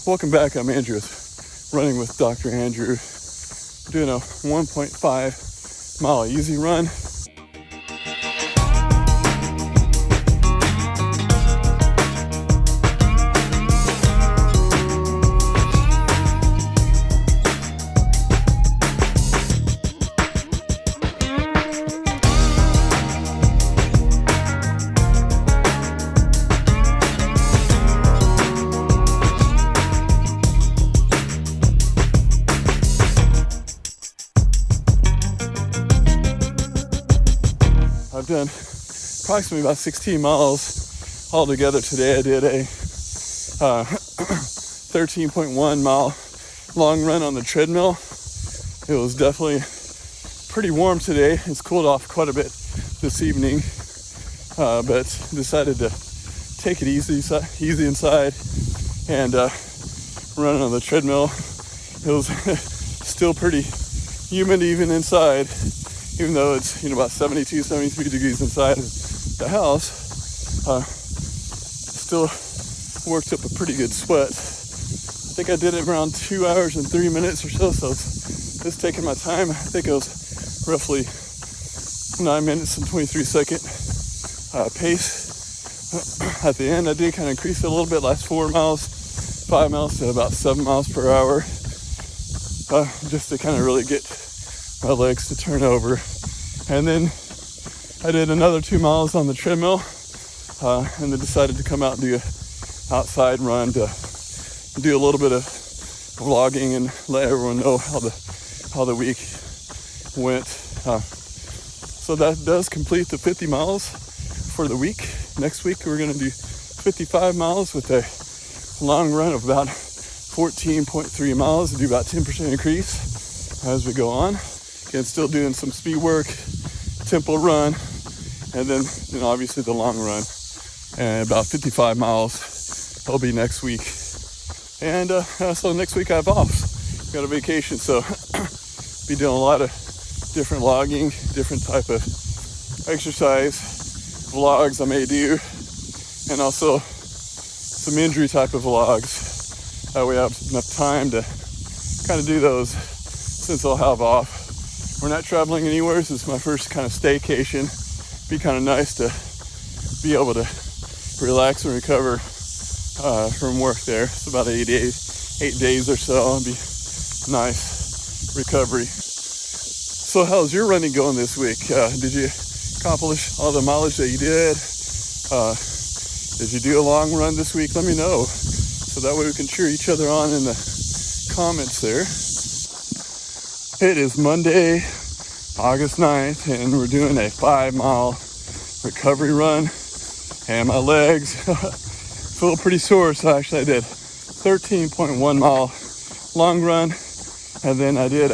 Welcome back. I'm Andrew, running with Dr. Andrew, doing a 1.5 mile easy run. I've done approximately about 16 miles altogether today. I did a 13.1 mile long run on the treadmill. It was definitely pretty warm today. It's cooled off quite a bit this evening, but decided to take it easy inside and run on the treadmill. It was still pretty humid even inside. Even though it's about 72, 73 degrees inside the house, still worked up a pretty good sweat. I think I did it around 2 hours and 3 minutes or so, so it's taking my time. I think it was roughly 9 minutes and 23 second pace. At the end, I did kind of increase it a little bit, last 5 miles to about 7 miles per hour, just to kind of really get my legs to turn over. And then I did another 2 miles on the treadmill, and then decided to come out and do an outside run to do a little bit of vlogging and let everyone know how the week went. So that does complete the 50 miles for the week. Next week we're going to do 55 miles with a long run of about 14.3 miles and do about 10% increase as we go on. Again, still doing some speed work, tempo run, and then obviously the long run. And about 55 miles will be next week. And so next week I have off. Got a vacation, so be doing a lot of different logging, different type of exercise vlogs I may do, and also some injury type of vlogs. That way I have enough time to kind of do those since I'll have off. We're not traveling anywhere. This is my first kind of staycation. Be kind of nice to be able to relax and recover from work there. It's about 8 days or so. It'll be nice recovery. So how's your running going this week? Did you accomplish all the mileage that you did? Did you do a long run this week? Let me know, so that way we can cheer each other on in the comments there. It is Monday, August 9th, and we're doing a 5 mile recovery run, and my legs feel pretty sore. So actually I did 13.1 mile long run, and then I did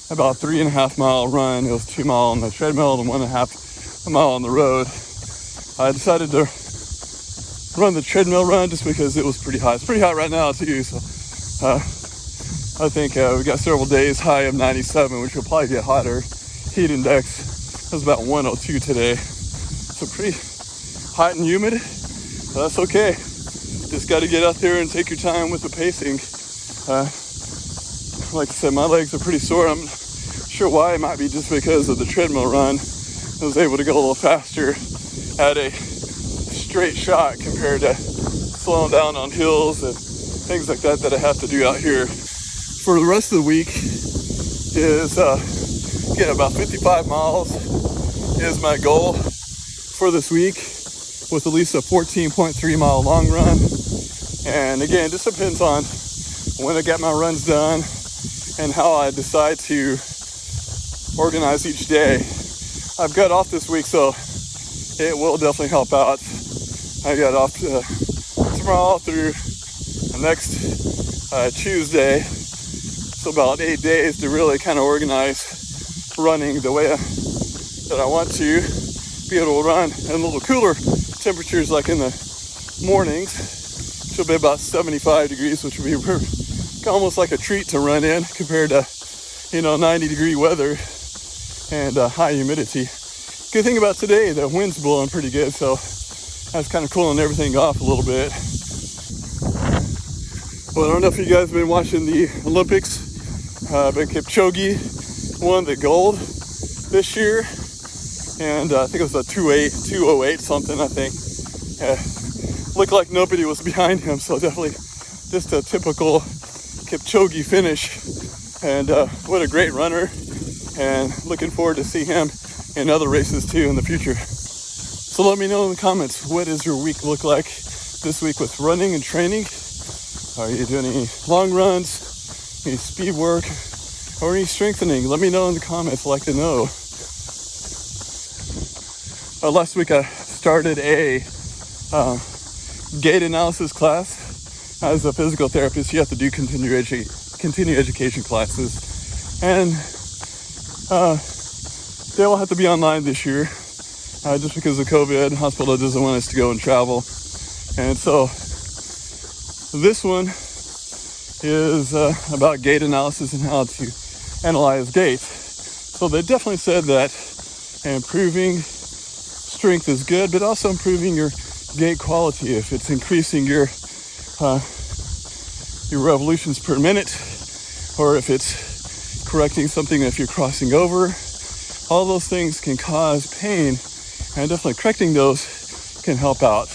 about 3.5 mile run. It was 2 mile on the treadmill and 1.5 mile on the road. I decided to run the treadmill run just because it was pretty hot. It's pretty hot right now too, so I think we got several days high of 97, which will probably get hotter. Heat index was about 102 today. So pretty hot and humid, but that's okay. Just got to get out there and take your time with the pacing. Like I said, my legs are pretty sore. I'm not sure why. It might be just because of the treadmill run. I was able to go a little faster at a straight shot compared to slowing down on hills and things like that I have to do out here. For the rest of the week is, again, about 55 miles is my goal for this week, with at least a 14.3 mile long run. And again, it just depends on when I get my runs done and how I decide to organize each day. I've got off this week, so it will definitely help out. I got off tomorrow through the next Tuesday. So about 8 days to really kind of organize running the way that I want to be able to run in a little cooler temperatures, like in the mornings. She'll be about 75 degrees, which will be almost like a treat to run in compared to 90 degree weather and high humidity. Good thing about today, the wind's blowing pretty good, so that's kind of cooling everything off a little bit. Well, I don't know if you guys have been watching the Olympics, but Kipchoge won the gold this year, and I think it was a 2:08 something, I think. Looked like nobody was behind him, so definitely just a typical Kipchoge finish. And what a great runner, and looking forward to see him in other races too in the future. So let me know in the comments, what does your week look like this week with running and training? Are you doing any long runs, any speed work, or any strengthening? Let me know in the comments. I'd like to know. Last week I started a gait analysis class. As a physical therapist, you have to do continuing education classes, and they all have to be online this year, just because of COVID. The hospital doesn't want us to go and travel, and so this one is about gait analysis and how to analyze gait. So they definitely said that improving strength is good, but also improving your gait quality. If it's increasing your revolutions per minute, or if it's correcting something, if you're crossing over, all those things can cause pain, and definitely correcting those can help out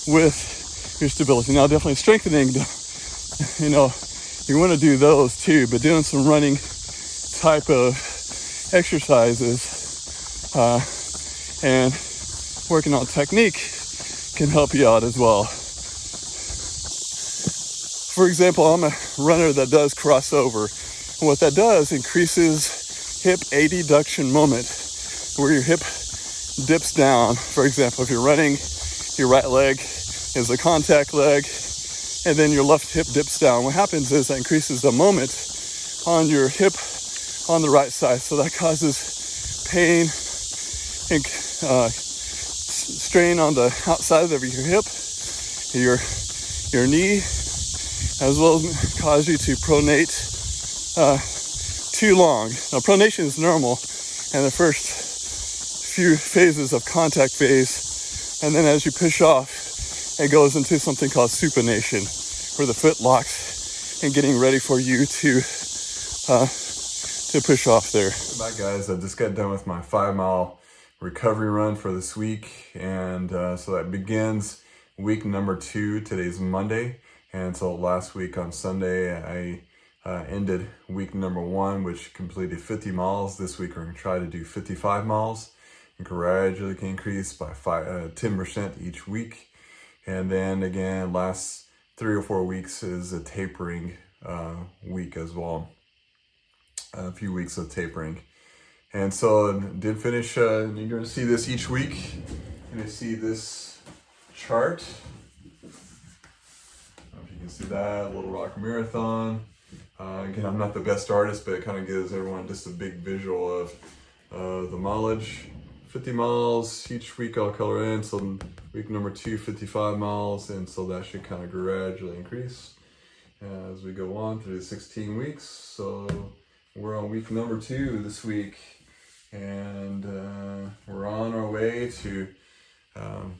with your stability. Now, definitely strengthening, you want to do those too, but doing some running type of exercises and working on technique can help you out as well. For example, I'm a runner that does crossover. And what that does increases hip adduction moment, where your hip dips down. For example, if you're running, your right leg is the contact leg, and then your left hip dips down. What happens is that increases the moment on your hip on the right side. So that causes pain and strain on the outside of your hip, your knee, as well as cause you to pronate too long. Now, pronation is normal in the first few phases of contact phase, and then as you push off, it goes into something called supination, where the foot locks and getting ready for you to push off there. Bye guys, I just got done with my 5-mile recovery run for this week, and so that begins week number 2. Today's Monday, and so last week on Sunday I ended week number 1, which completed 50 miles. This week we're going to try to do 55 miles and gradually increase by 10% each week. And then again, last 3 or 4 weeks is a tapering week as well. A few weeks of tapering. And so did finish, you're going to see this each week. You're going to see this chart. I don't know if you can see that, Little Rock Marathon. Again, I'm not the best artist, but it kind of gives everyone just a big visual of the mileage. 50 miles each week I'll color in. So week number 2, 55 miles. And so that should kind of gradually increase as we go on through the 16 weeks. So we're on week number 2 this week. And we're on our way to the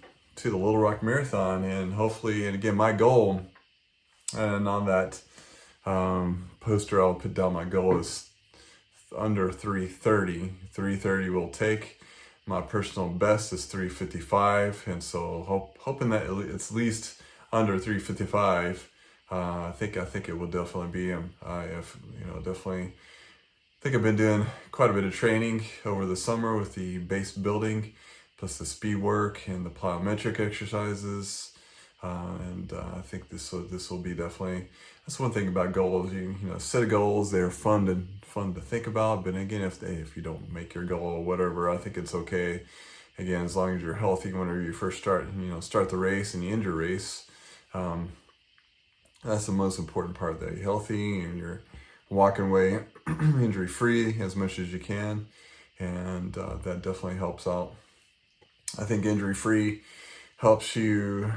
Little Rock Marathon, and hopefully, and again, my goal, and on that poster I'll put down, my goal is under 3:30. 3:30 will take. My personal best is 3:55, and so hoping that it's at least under 3:55. I think it will definitely be. Definitely. I think I've been doing quite a bit of training over the summer with the base building, plus the speed work and the plyometric exercises, and I think this will be definitely. That's one thing about goals. You set goals. They're fun to think about, but again, if you don't make your goal or whatever, I think it's okay. Again, as long as you're healthy whenever you first start the race and you end your race, that's the most important part. That you're healthy and you're walking away injury-free as much as you can, and that definitely helps out. I think injury-free helps you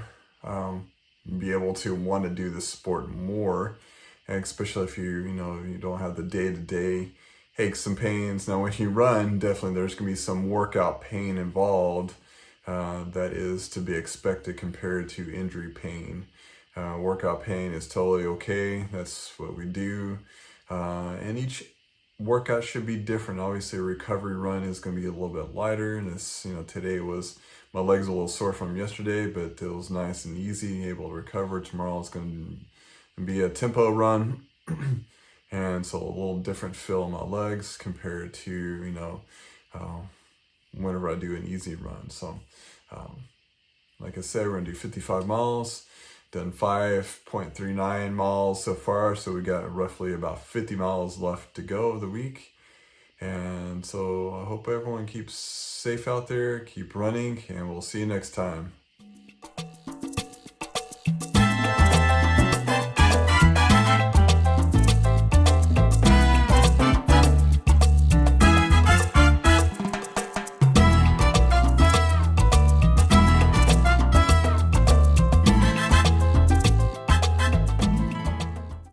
be able to want to do the sport more, and especially if you don't have the day-to-day aches and pains. Now, when you run, definitely there's going to be some workout pain involved that is to be expected compared to injury pain. Workout pain is totally okay. That's what we do. And each workout should be different. Obviously, a recovery run is going to be a little bit lighter. And this, today was, my legs a little sore from yesterday, but it was nice and easy, able to recover. Tomorrow is going to be a tempo run. And so a little different feel in my legs compared to, whenever I do an easy run. So, like I said, we're gonna do 55 miles, done 5.39 miles so far. So we got roughly about 50 miles left to go of the week. And so I hope everyone keeps safe out there, keep running, and we'll see you next time.